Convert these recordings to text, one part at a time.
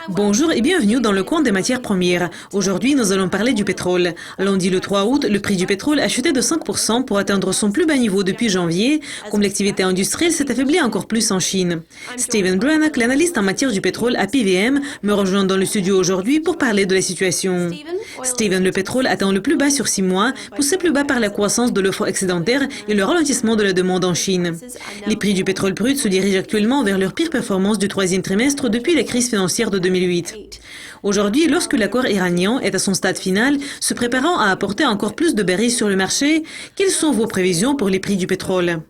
Bonjour et bienvenue dans le coin des matières premières. Aujourd'hui, nous allons parler du pétrole. Lundi le 3 août, le prix du pétrole a chuté de 5% pour atteindre son plus bas niveau depuis janvier, comme l'activité industrielle s'est affaiblie encore plus en Chine. Steven Brannock, l'analyste en matière du pétrole à PVM, me rejoint dans le studio aujourd'hui pour parler de la situation. Steven, le pétrole atteint le plus bas sur 6 mois, poussé plus bas par la croissance de l'offre excédentaire et le ralentissement de la demande en Chine. Les prix du pétrole brut se dirigent actuellement vers leur pire performance du troisième trimestre depuis la crise financière de 2008. Aujourd'hui, lorsque l'accord iranien est à son stade final, se préparant à apporter encore plus de barils sur le marché, quelles sont vos prévisions pour les prix du pétrole?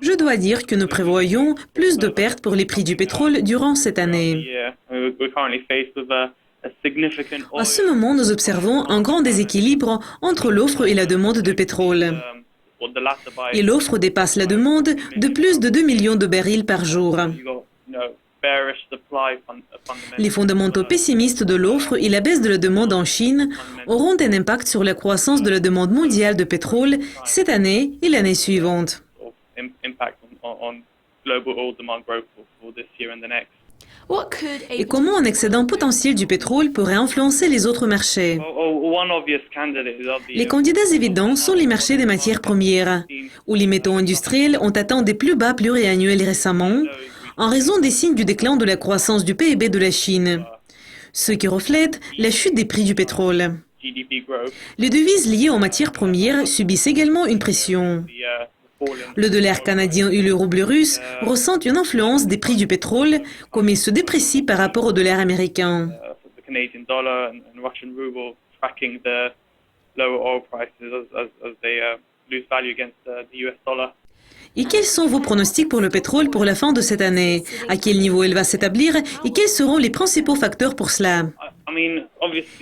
Je dois dire que nous prévoyons plus de pertes pour les prix du pétrole durant cette année. À ce moment, nous observons un grand déséquilibre entre l'offre et la demande de pétrole. Et l'offre dépasse la demande de plus de 2 millions de barils par jour. Les fondamentaux pessimistes de l'offre et la baisse de la demande en Chine auront un impact sur la croissance de la demande mondiale de pétrole cette année et l'année suivante. Et comment un excédent potentiel du pétrole pourrait influencer les autres marchés? Les candidats évidents sont les marchés des matières premières, où les métaux industriels ont atteint des plus bas pluriannuels récemment, en raison des signes du déclin de la croissance du PIB de la Chine, ce qui reflète la chute des prix du pétrole. Les devises liées aux matières premières subissent également une pression. Le dollar canadien et le rouble russe ressentent une influence des prix du pétrole, comme ils se déprécient par rapport au dollar américain. Et quels sont vos pronostics pour le pétrole pour la fin de cette année? À quel niveau elle va s'établir et quels seront les principaux facteurs pour cela?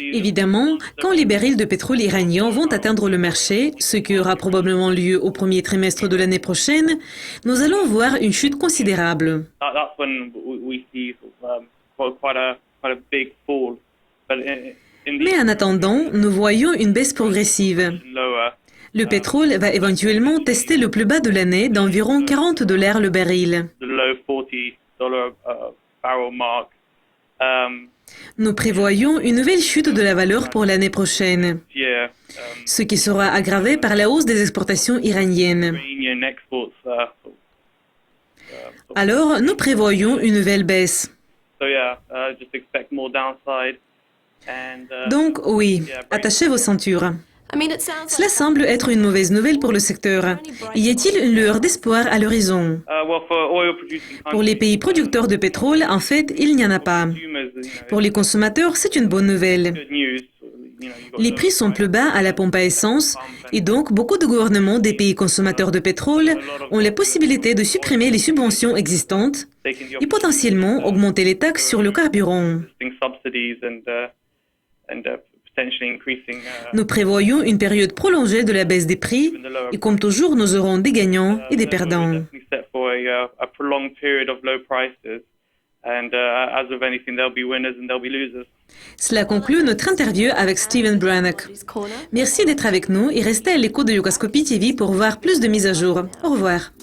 Évidemment, quand les barils de pétrole iraniens vont atteindre le marché, ce qui aura probablement lieu au premier trimestre de l'année prochaine, nous allons voir une chute considérable. Mais en attendant, nous voyons une baisse progressive. Le pétrole va éventuellement tester le plus bas de l'année d'environ $40 le baril. Nous prévoyons une nouvelle chute de la valeur pour l'année prochaine, ce qui sera aggravé par la hausse des exportations iraniennes. Alors, nous prévoyons une nouvelle baisse. Donc, oui, attachez vos ceintures. Cela semble être une mauvaise nouvelle pour le secteur. Y a-t-il une lueur d'espoir à l'horizon? Pour les pays producteurs de pétrole, en fait, il n'y en a pas. Pour les consommateurs, c'est une bonne nouvelle. Les prix sont plus bas à la pompe à essence et donc beaucoup de gouvernements des pays consommateurs de pétrole ont la possibilité de supprimer les subventions existantes et potentiellement augmenter les taxes sur le carburant. Nous prévoyons une période prolongée de la baisse des prix et comme toujours, nous aurons des gagnants et des perdants. Cela conclut notre interview avec Steven Brannock. Merci d'être avec nous et restez à l'écoute de Yugascopy TV pour voir plus de mises à jour. Au revoir.